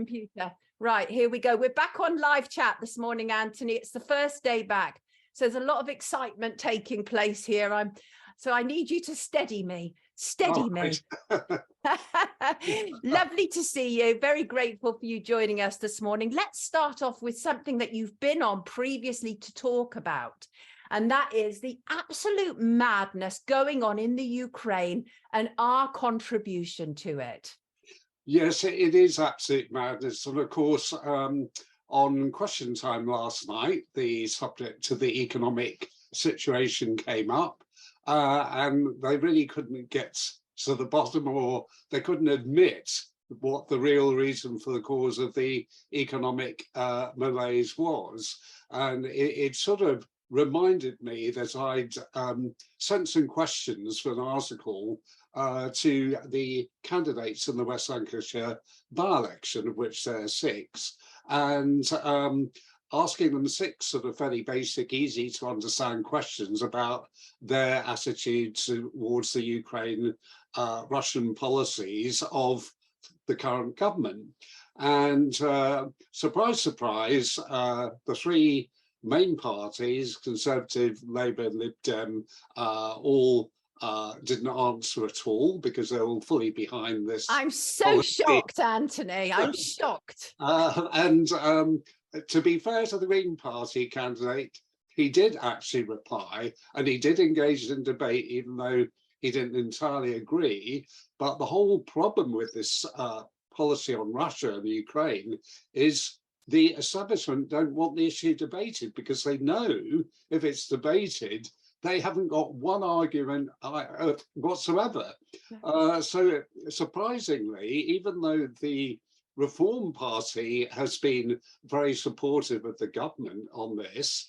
Computer. Right, here we go. We're back on live chat this morning, Anthony. It's the first day back. So there's a lot of excitement taking place here. So I need you to steady me. Steady me. Lovely to see you. Very grateful for you joining us this morning. Let's start off with something that you've been on previously to talk about. And that is the absolute madness going on in the Ukraine and our contribution to it. Yes, it is absolute madness. And of course, on Question Time last night, the subject to the economic situation came up, and they really couldn't get to the bottom, or they couldn't admit what the real reason for the cause of the economic malaise was. And it sort of reminded me that I'd sent some questions for an article to the candidates in the West Lancashire by-election, of which there are 6, and asking them 6 sort of fairly basic, easy to understand questions about their attitude towards the Ukraine Russian policies of the current government. And surprise, surprise, the 3 main parties, Conservative, Labour and Lib Dem, all didn't answer at all because they're all fully behind this. I'm so shocked, Anthony. I'm shocked. And to be fair to the Green Party candidate, he did actually reply and he did engage in debate, even though he didn't entirely agree. But the whole problem with this policy on Russia and the Ukraine is the establishment don't want the issue debated because they know if it's debated, they haven't got one argument whatsoever. So surprisingly, even though the Reform Party has been very supportive of the government on this,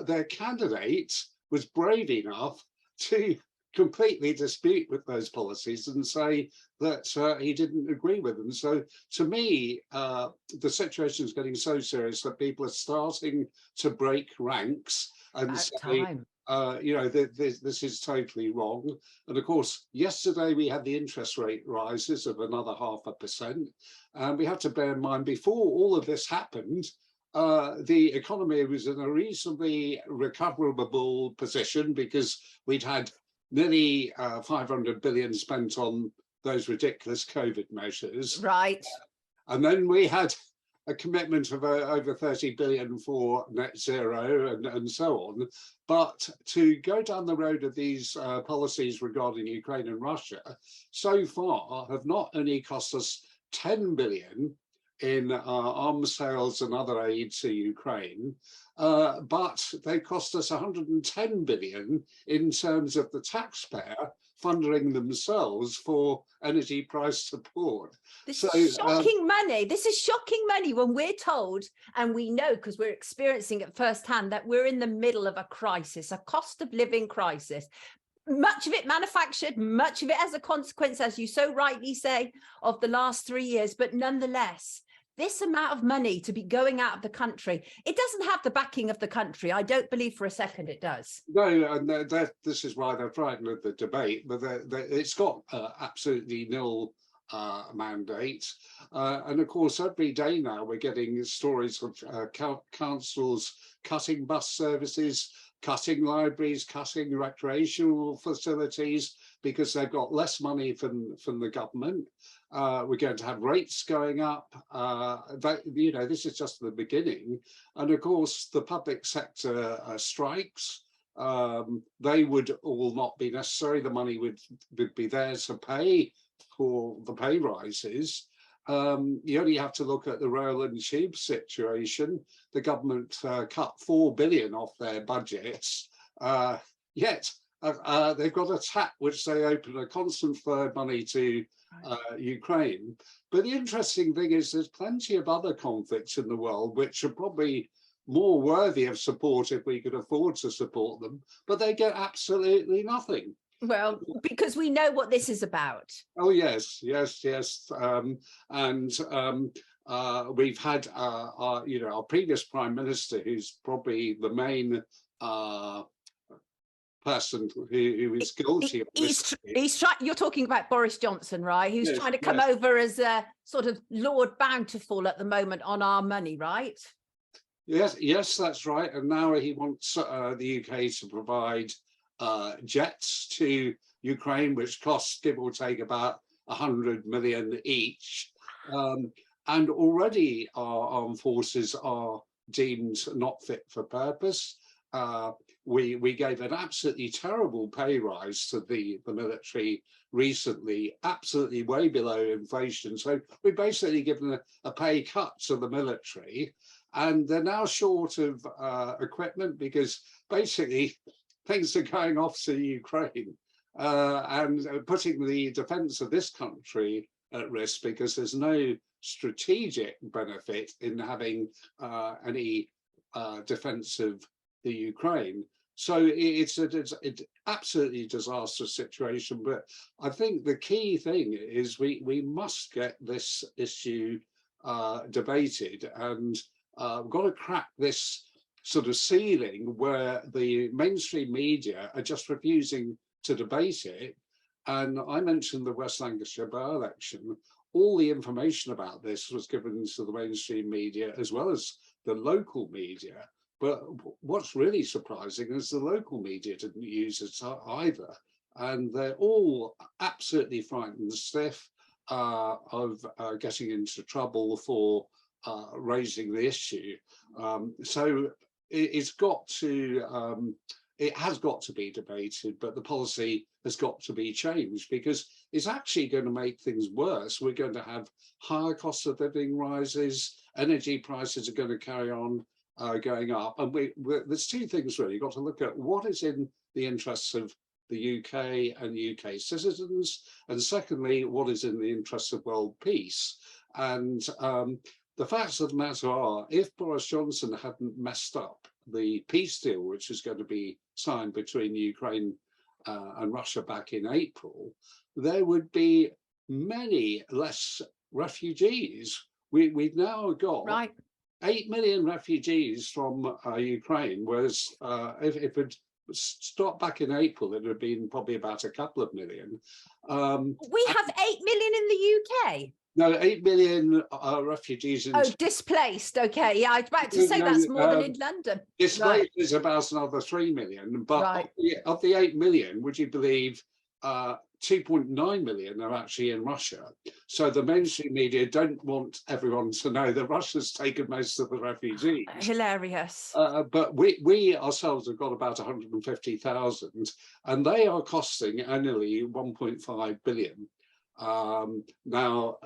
their candidate was brave enough to completely dispute with those policies and say that he didn't agree with them. So to me, the situation is getting so serious that people are starting to break ranks and say, you know, this is totally wrong. And of course, yesterday we had the interest rate rises of another 0.5%. And we have to bear in mind, before all of this happened, the economy was in a reasonably recoverable position because we'd had nearly 500 billion spent on those ridiculous COVID measures. Right. And then we had a commitment of over 30 billion for net zero and so on. But to go down the road of these policies regarding Ukraine and Russia so far have not only cost us 10 billion in arms sales and other aid to Ukraine, but they cost us 110 billion in terms of the taxpayer funding themselves for energy price support. This is shocking money. This is shocking money when we're told, and we know because we're experiencing it firsthand, that we're in the middle of a crisis, a cost of living crisis. Much of it manufactured, much of it as a consequence, as you so rightly say, of the last 3 years. But nonetheless, this amount of money to be going out of the country, it doesn't have the backing of the country. I don't believe for a second it does. No, and this is why they're frightened of the debate, but it's got absolutely nil mandate. And of course, every day now we're getting stories of councils cutting bus services, cutting libraries, cutting recreational facilities because they've got less money from the government. We're going to have rates going up. You know, this is just the beginning. And of course, the public sector strikes, they would all not be necessary. The money would be there to pay for the pay rises. You only have to look at the rail and tube situation. The government cut 4 billion off their budgets, yet they've got a tap which they open a constant flow of money to Ukraine. But the interesting thing is there's plenty of other conflicts in the world which are probably more worthy of support if we could afford to support them, but they get absolutely nothing. Well, because we know what this is about. Oh, yes, yes, yes. We've had, you know, our previous Prime Minister, who's probably the main person who is guilty of this. He's trying. You're talking about Boris Johnson, right? Who's Yes, trying to come over as a sort of Lord Bountiful at the moment on our money, right? Yes, that's right. And now he wants the UK to provide jets to Ukraine, which costs, give or take, about 100 million each. And already our armed forces are deemed not fit for purpose. We gave an absolutely terrible pay rise to the military recently, absolutely way below inflation. So we've basically given a pay cut to the military, and they're now short of equipment because basically things are going off to Ukraine and putting the defense of this country at risk because there's no strategic benefit in having any defense of the Ukraine. So it's absolutely disastrous situation. But I think the key thing is we must get this issue debated, and we've got to crack this sort of ceiling where the mainstream media are just refusing to debate it. And I mentioned the West Lancashire by-election. All the information about this was given to the mainstream media as well as the local media. But what's really surprising is the local media didn't use it either. And they're all absolutely frightened stiff of getting into trouble for raising the issue. So it's got to, it has got to be debated, but the policy has got to be changed because it's actually going to make things worse. We're going to have higher cost of living rises, energy prices are going to carry on going up. And there's two things really. You've got to look at what is in the interests of the UK and UK citizens, and secondly, what is in the interests of world peace. And the facts of the matter are, if Boris Johnson hadn't messed up the peace deal, which is going to be signed between Ukraine and Russia back in April, there would be many less refugees. We've now got 8 million refugees from Ukraine, whereas if it stopped back in April, it would have been probably about a couple of million. We have 8 million in the UK. No, 8 million refugees. Displaced. Okay, yeah, I was about to say that's more than in London. Displaced is about another 3 million, but of the 8 million, would you believe 2.9 million are actually in Russia? So the mainstream media don't want everyone to know that Russia's taken most of the refugees. Hilarious. But we ourselves have got about 150,000, and they are costing annually 1.5 billion. Now,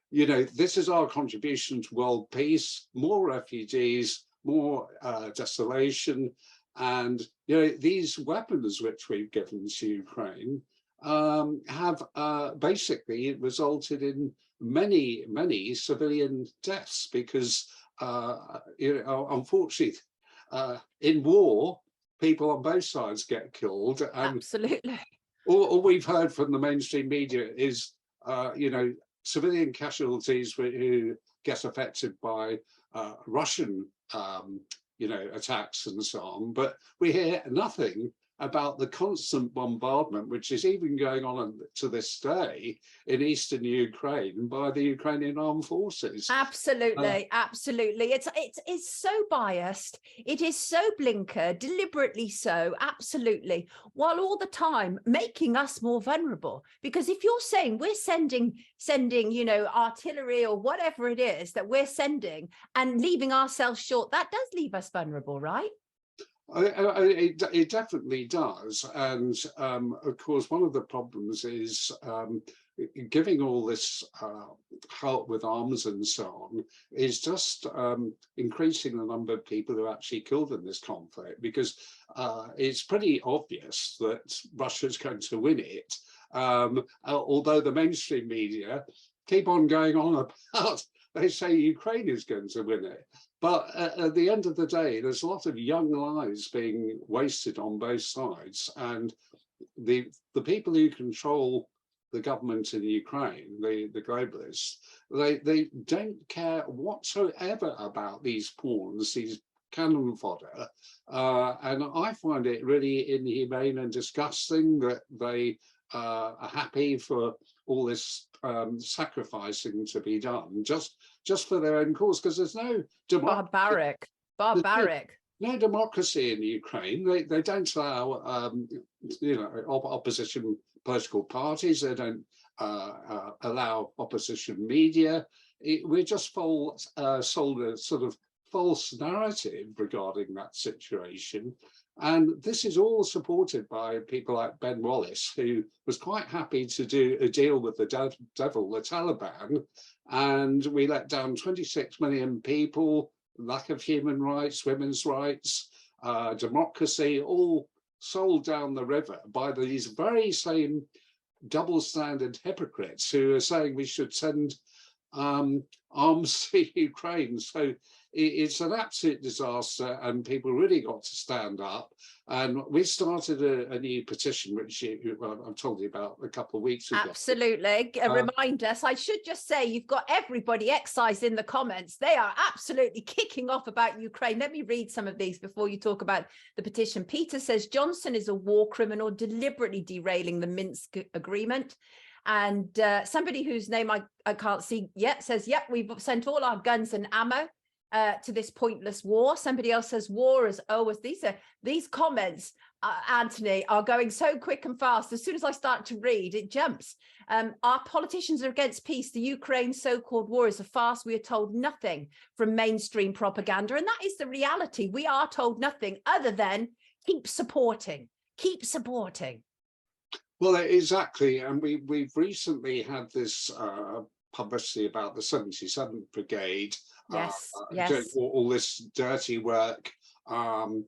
you know, this is our contribution to world peace: more refugees, more desolation, and you know, these weapons which we've given to Ukraine have basically resulted in many civilian deaths because you know, unfortunately, in war, people on both sides get killed. And absolutely. All we've heard from the mainstream media is, you know, civilian casualties who get affected by Russian, you know, attacks and so on. But we hear nothing about the constant bombardment, which is even going on to this day in eastern Ukraine by the Ukrainian armed forces. Absolutely, absolutely. It's so biased. It is so blinker, deliberately so, absolutely, while all the time making us more vulnerable. Because if you're saying we're sending, you know, artillery or whatever it is that we're sending and leaving ourselves short, that does leave us vulnerable, right? It definitely does, and of course one of the problems is giving all this help with arms and so on is just increasing the number of people who are actually killed in this conflict, because it's pretty obvious that Russia's going to win it, although the mainstream media keep on going on about, they say Ukraine is going to win it. But at the end of the day, there's a lot of young lives being wasted on both sides. And the people who control the government in Ukraine, the globalists, they don't care whatsoever about these pawns, these cannon fodder. And I find it really inhumane and disgusting that they are happy for all this sacrificing to be done just for their own cause, because there's no democracy. Barbaric. No democracy in Ukraine. They don't allow opposition political parties. They don't allow opposition media. We're just sold a sort of false narrative regarding that situation. And this is all supported by people like Ben Wallace, who was quite happy to do a deal with the devil, the Taliban, and we let down 26 million people, lack of human rights, women's rights, democracy, all sold down the river by these very same double-standard hypocrites who are saying we should send arms to Ukraine. So it's an absolute disaster, and people really got to stand up. And we started a new petition, which I've told you about a couple of weeks ago. Absolutely. Remind us. I should just say, you've got everybody excised in the comments. They are absolutely kicking off about Ukraine. Let me read some of these before you talk about the petition. Peter says, Johnson is a war criminal, deliberately derailing the Minsk agreement. And somebody whose name I can't see yet says, yep, we've sent all our guns and ammo to this pointless war. Somebody else says war is over. These comments, Anthony, are going so quick and fast. As soon as I start to read, it jumps. Our politicians are against peace. The Ukraine so-called war is a farce. We are told nothing from mainstream propaganda. And that is the reality. We are told nothing other than keep supporting, keep supporting. Well, exactly. And we've recently had this publicity about the 77th Brigade. Yes. Doing all this dirty work on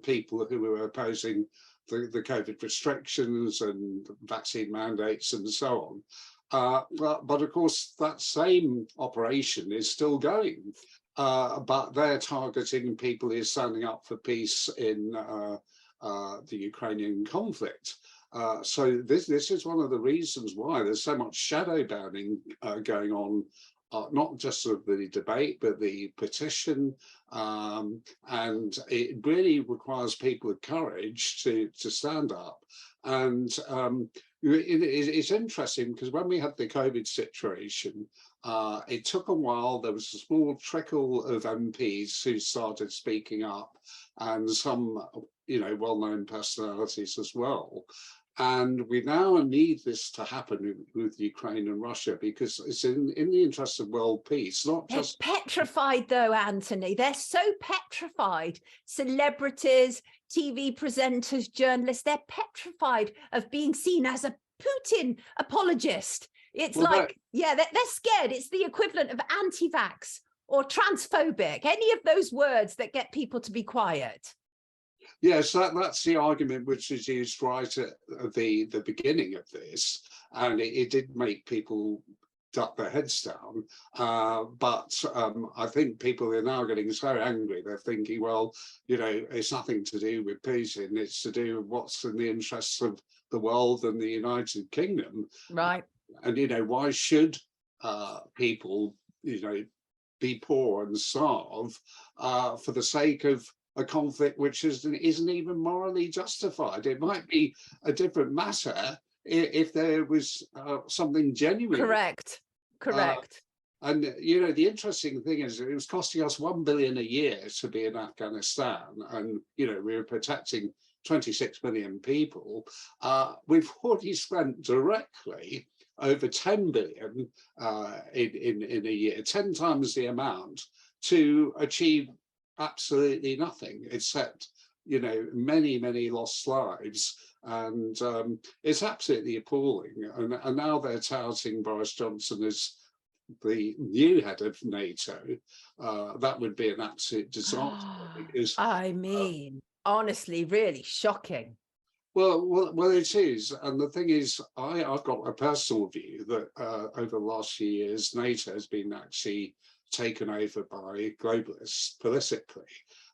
people who were opposing the COVID restrictions and vaccine mandates and so on. But of course, that same operation is still going. But they're targeting people who are standing up for peace in the Ukrainian conflict. So this is one of the reasons why there's so much shadow banning going on, not just of the debate, but the petition. And it really requires people of courage to stand up. And it's interesting because when we had the COVID situation, it took a while. There was a small trickle of MPs who started speaking up, and some, well-known personalities as well. And we now need this to happen with Ukraine and Russia, because it's in the interest of world peace, not just... They're petrified though, Anthony. They're so petrified. Celebrities, TV presenters, journalists, they're petrified of being seen as a Putin apologist. It's they're scared. It's the equivalent of anti-vax or transphobic, any of those words that get people to be quiet. Yes, that's the argument which is used right at the beginning of this, and it did make people duck their heads down. But I think people are now getting so angry, they're thinking, well, it's nothing to do with Putin, it's to do with what's in the interests of the world and the United Kingdom. Right. And, why should people, be poor and starve for the sake of a conflict which isn't even morally justified? It might be a different matter if there was something genuine. Correct. And the interesting thing is, it was costing us $1 billion a year to be in Afghanistan, and we were protecting 26 million people. We've already spent directly over 10 billion in a year, 10 times the amount, to achieve absolutely nothing except many lost lives. And it's absolutely appalling. And now they're touting Boris Johnson as the new head of NATO. That would be an absolute disaster. Because, honestly, really shocking. Well, it is. And the thing is, I've got a personal view that over the last few years, NATO has been actually taken over by globalists politically.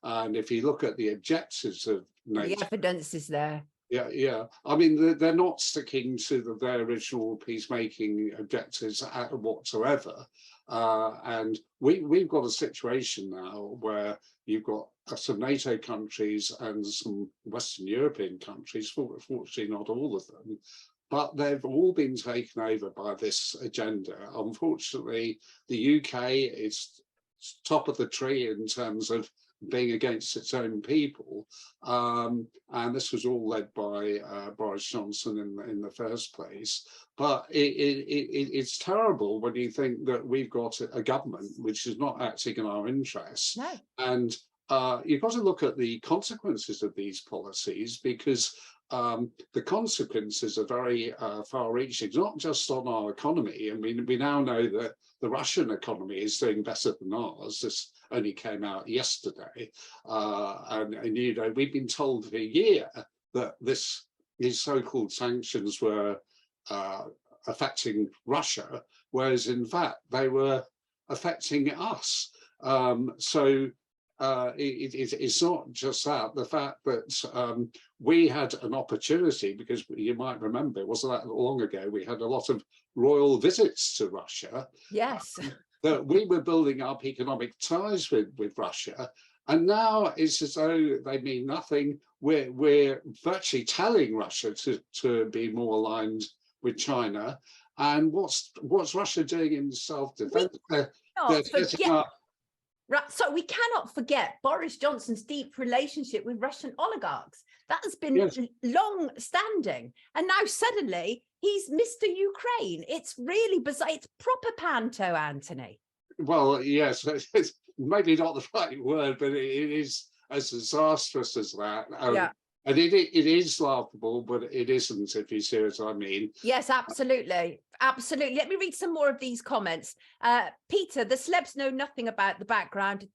And if you look at the objectives of NATO, the evidence is there. Yeah. I mean, they're not sticking to their original peacemaking objectives whatsoever. And we've got a situation now where you've got some NATO countries and some Western European countries, fortunately not all of them, but they've all been taken over by this agenda. Unfortunately, the UK is top of the tree in terms of being against its own people, and this was all led by Boris Johnson in the first place. But it's terrible when you think that we've got a government which is not acting in our interests. No. And you've got to look at the consequences of these policies, because the consequences are very far-reaching, not just on our economy. I mean, we now know that the Russian economy is doing better than ours. This only came out yesterday, and you know, we've been told for a year that these so-called sanctions were affecting Russia, whereas in fact they were affecting us. So it's not just that, the fact that we had an opportunity, because you might remember, it wasn't that long ago, we had a lot of royal visits to Russia. Yes. That we were building up economic ties with Russia, and now it's as though they mean nothing. We're virtually telling Russia to be more aligned with China. And what's Russia doing in self-defense? So we cannot forget Boris Johnson's deep relationship with Russian oligarchs. That has been long standing. And now suddenly he's Mr. Ukraine. It's really bizarre. It's proper panto, Anthony. Well, yes, it's maybe not the right word, but it is as disastrous as that. Yeah. And it is laughable, but it isn't, if you see what I mean. Yes, absolutely. Absolutely. Let me read some more of these comments. Peter, the celebs know nothing about the background.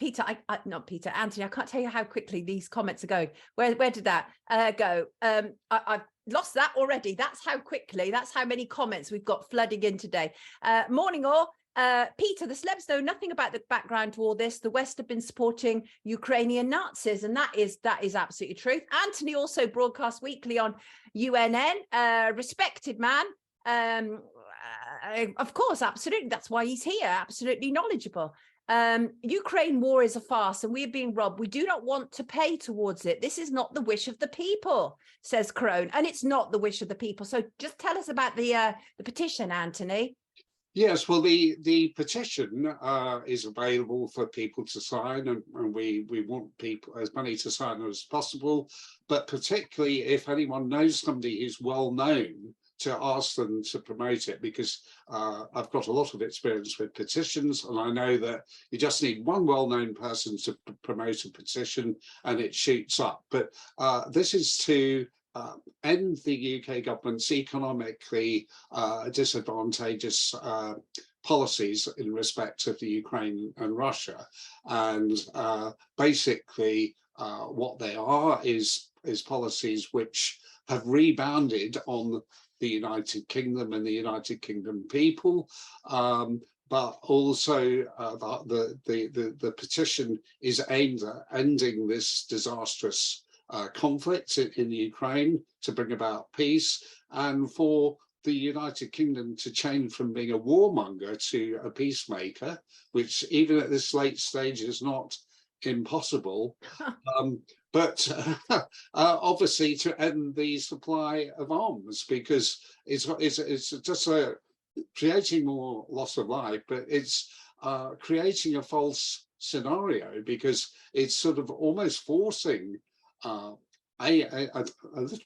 Anthony, I can't tell you how quickly these comments are going. Where did that go? I've lost that already. That's how quickly, that's how many comments we've got flooding in today. Morning all. Peter, the celebs know nothing about the background to all this. The West have been supporting Ukrainian Nazis, and that is absolutely true. Anthony also broadcasts weekly on UNN, respected man. Of course, absolutely. That's why he's here. Absolutely knowledgeable. Ukraine war is a farce, and we are being robbed. We do not want to pay towards it. This is not the wish of the people, says Crone, and it's not the wish of the people. So just tell us about the petition, Anthony. Yes, well, the petition is available for people to sign, and we want people, as many to sign as possible, but particularly if anyone knows somebody who's well known, to ask them to promote it, because I've got a lot of experience with petitions, and I know that you just need one well-known person to promote a petition and it shoots up. But this is to end the UK government's economically disadvantageous policies in respect of the Ukraine and Russia. And basically what they are is policies which have rebounded on the United Kingdom and the United Kingdom people, but also the petition is aimed at ending this disastrous conflict in Ukraine, to bring about peace, and for the United Kingdom to change from being a warmonger to a peacemaker, which even at this late stage is not impossible. But obviously to end the supply of arms, because it's just creating more loss of life, but it's creating a false scenario, because it's sort of almost forcing a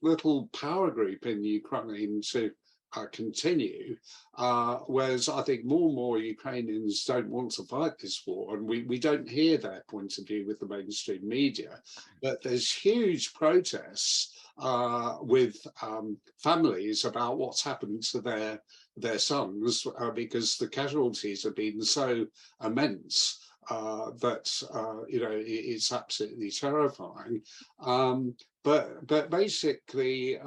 little power group in Ukraine to continue, whereas I think more and more Ukrainians don't want to fight this war, and we don't hear their point of view with the mainstream media. But there's huge protests with families about what's happened to their sons, because the casualties have been so immense that you know, it's absolutely terrifying. But basically,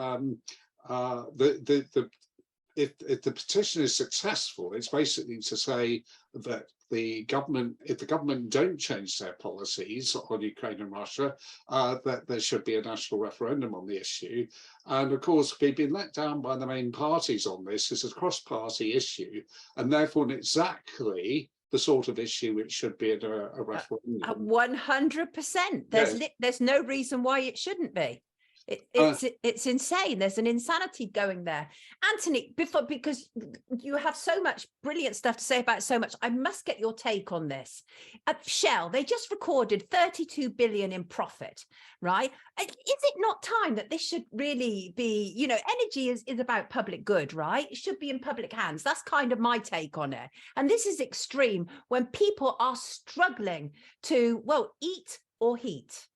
if the petition is successful, it's basically to say that the government, if the government don't change their policies on Ukraine and Russia, that there should be a national referendum on the issue. And of course, we've been let down by the main parties on this. It's a cross-party issue, and therefore exactly the sort of issue which should be at a referendum. 100%. There's no reason why it shouldn't be. It's insane. There's an insanity going there. Anthony, because you have so much brilliant stuff to say about so much, I must get your take on this. Shell, they just recorded 32 billion in profit, right? Is it not time that this should really be, you know, energy is about public good, right? It should be in public hands. That's kind of my take on it. And this is extreme when people are struggling to, well, eat or heat.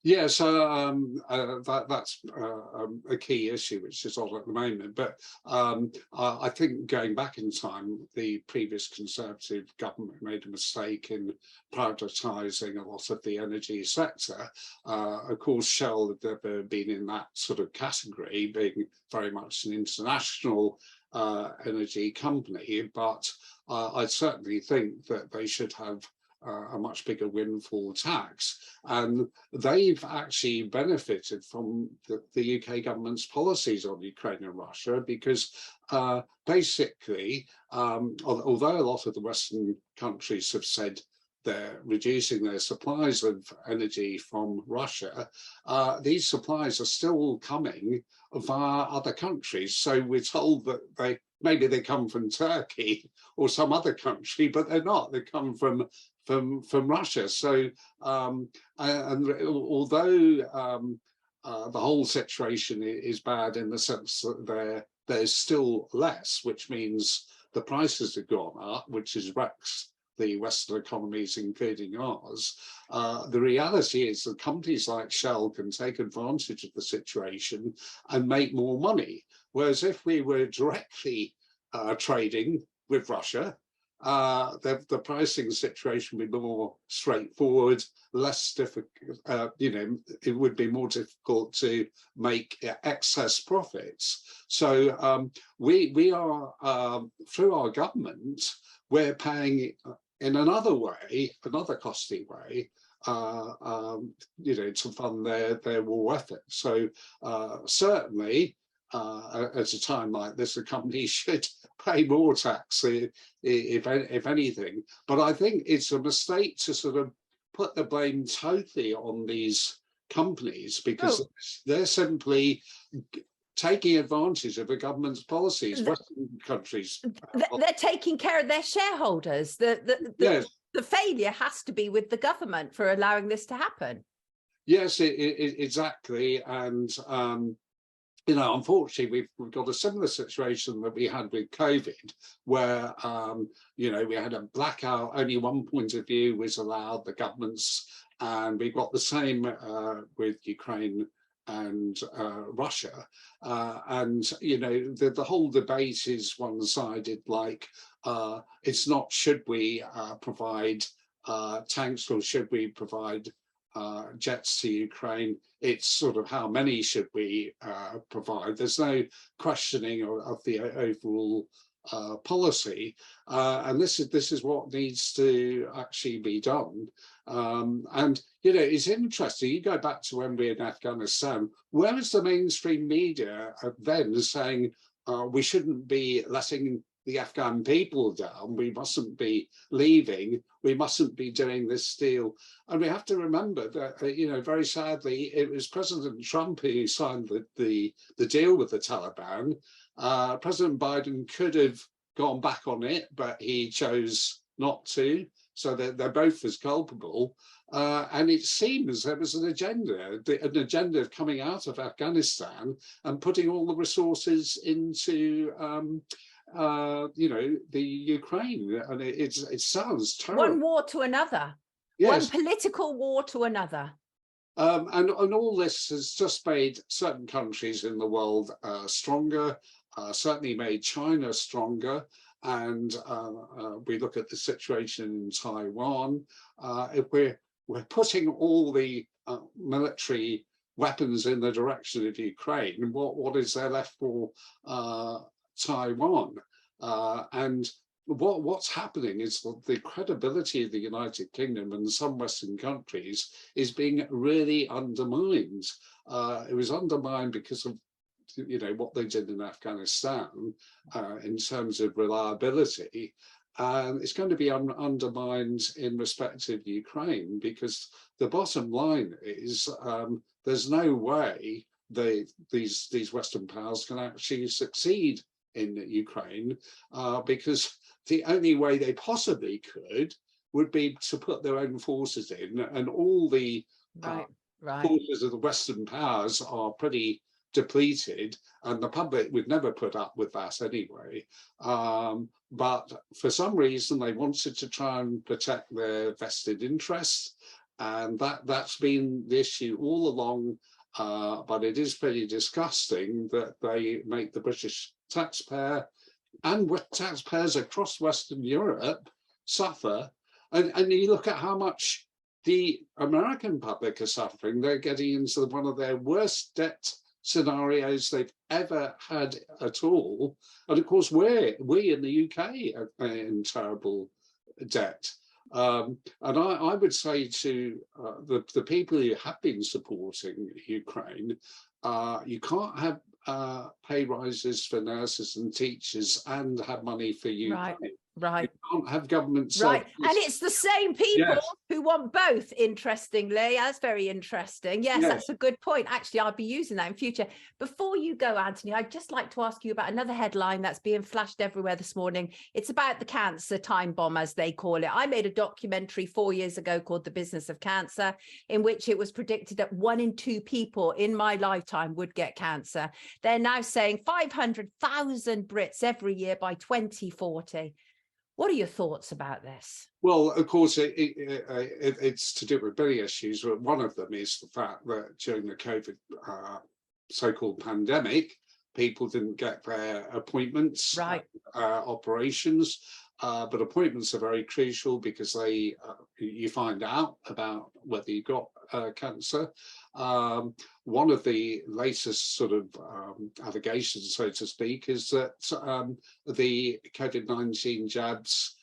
Yeah, so that's a key issue which is on at the moment. But I think going back in time, the previous Conservative government made a mistake in privatising a lot of the energy sector. Of course, Shell had never been in that sort of category, being very much an international energy company. But I certainly think that they should have a much bigger windfall tax, and they've actually benefited from the UK government's policies on Ukraine and Russia, because basically, although a lot of the Western countries have said they're reducing their supplies of energy from Russia, these supplies are still coming via other countries. So we're told that maybe they come from Turkey or some other country, but they're not. They come from Russia. So, and although the whole situation is bad in the sense that there's still less, which means the prices have gone up, which has wrecked the Western economies, including ours. The reality is that companies like Shell can take advantage of the situation and make more money. Whereas if we were directly trading with Russia, the pricing situation would be more straightforward, less difficult. You know, it would be more difficult to make excess profits. So we are through our government, we're paying in another way, another costly way, you know, to fund their war effort. So certainly, at a time like this, a company should pay more tax, if anything. But I think it's a mistake to sort of put the blame totally on these companies, because they're simply taking advantage of the government's policies. Western countries, they're taking care of their shareholders. Yes. The failure has to be with the government for allowing this to happen. Yes, exactly. And you know, unfortunately, we've got a similar situation that we had with COVID, where you know, we had a blackout. Only one point of view was allowed, the government's, and we've got the same with Ukraine and Russia. And you know, the whole debate is one-sided. Like, it's not should we provide tanks, or should we provide jets to Ukraine? It's sort of how many should we provide. There's no questioning of the overall policy, and this is what needs to actually be done. And you know, it's interesting. You go back to when we were in Afghanistan. Where was the mainstream media then saying we shouldn't be letting the Afghan people down, we mustn't be leaving, we mustn't be doing this deal? And we have to remember that, you know, very sadly, it was President Trump who signed the deal with the Taliban. President Biden could have gone back on it, but he chose not to. So they're both as culpable. And it seems there was an agenda of coming out of Afghanistan and putting all the resources into you know, the Ukraine, and it sounds terrible. One war to another. Yes. One political war to another. And all this has just made certain countries in the world stronger, certainly made China stronger. And we look at the situation in Taiwan. If we're putting all the military weapons in the direction of Ukraine, what is there left for Taiwan? And what's happening is the credibility of the United Kingdom and some Western countries is being really undermined. It was undermined because of what they did in Afghanistan in terms of reliability. It's going to be undermined in respect of Ukraine, because the bottom line is there's no way these Western powers can actually succeed in Ukraine, because the only way they possibly could would be to put their own forces in, and all the forces of the Western powers are pretty depleted, and the public would never put up with that anyway. But for some reason they wanted to try and protect their vested interests, and that's been the issue all along. But it is pretty disgusting that they make the British taxpayer and taxpayers across Western Europe suffer. And you look at how much the American public are suffering. They're getting into one of their worst debt scenarios they've ever had at all. And of course, we in the UK are in terrible debt. And I would say to the people who have been supporting Ukraine, you can't have pay rises for nurses and teachers and have money for Ukraine. Right. You can't have government Right. services. And it's the same people who want both, interestingly. That's very interesting. Yes, that's a good point. Actually, I'll be using that in future. Before you go, Anthony, I'd just like to ask you about another headline that's being flashed everywhere this morning. It's about the cancer time bomb, as they call it. I made a documentary 4 years ago called The Business of Cancer, in which it was predicted that 1 in 2 people in my lifetime would get cancer. They're now saying 500,000 Brits every year by 2040. What are your thoughts about this? Well, of course, it's to do with many issues. But one of them is the fact that during the COVID so-called pandemic, people didn't get their appointments, operations. But appointments are very crucial, because you find out about whether you got cancer. One of the latest sort of allegations, so to speak, is that the COVID-19 jabs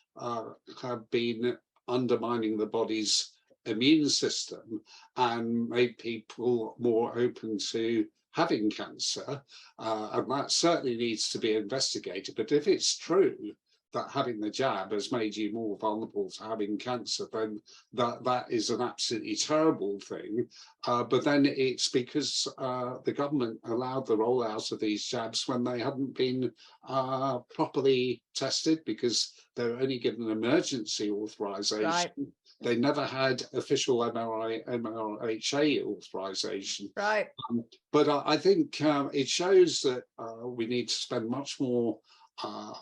have been undermining the body's immune system and made people more open to having cancer. And that certainly needs to be investigated. But if it's true that having the jab has made you more vulnerable to having cancer, then that is an absolutely terrible thing. But then it's because the government allowed the rollout of these jabs when they hadn't been properly tested, because they were only given emergency authorization. Right. They never had official MRHA authorization. Right. But I think it shows that we need to spend much more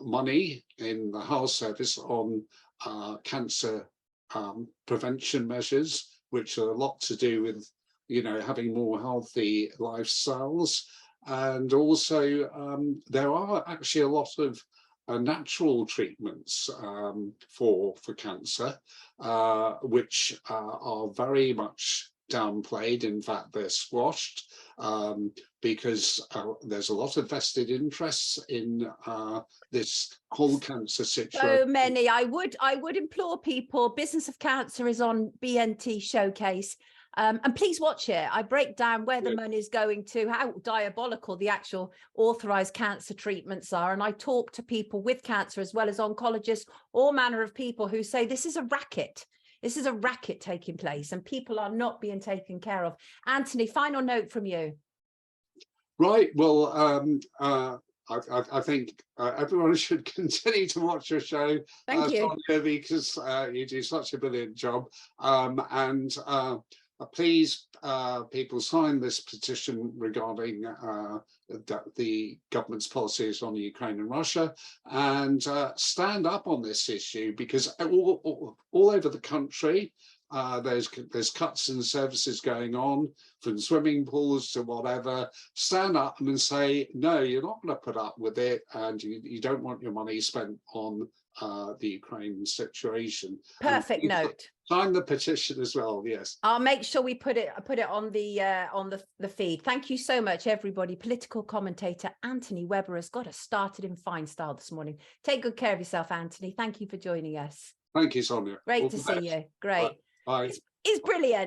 money in the health service on cancer prevention measures, which are a lot to do with, having more healthy lifestyles. And also there are actually a lot of natural treatments for cancer, which are very much downplayed. In fact, they're squashed because there's a lot of vested interests in this whole cancer situation. So many. I would implore people. Business of Cancer is on BNT Showcase. And please watch it. I break down where the money is going to, how diabolical the actual authorized cancer treatments are. And I talk to people with cancer, as well as oncologists, all manner of people who say this is a racket. This is a racket taking place, and people are not being taken care of. Anthony, final note from you. Right. Well, I think everyone should continue to watch your show. Thank you. Sonia, because you do such a brilliant job. Please, people, sign this petition regarding the government's policies on Ukraine and Russia, and stand up on this issue, because all over the country, there's cuts in services going on, from swimming pools to whatever. Stand up and say, no, you're not going to put up with it, and you don't want your money spent on the Ukraine situation. Perfect note. Sign the petition as well. Yes, I'll make sure we put it on the feed. Thank you so much, everybody. Political commentator Anthony Webber has got us started in fine style this morning. Take good care of yourself, Anthony. Thank you for joining us. thank you, Sonia. Great to see you. Great. Bye. It's brilliant.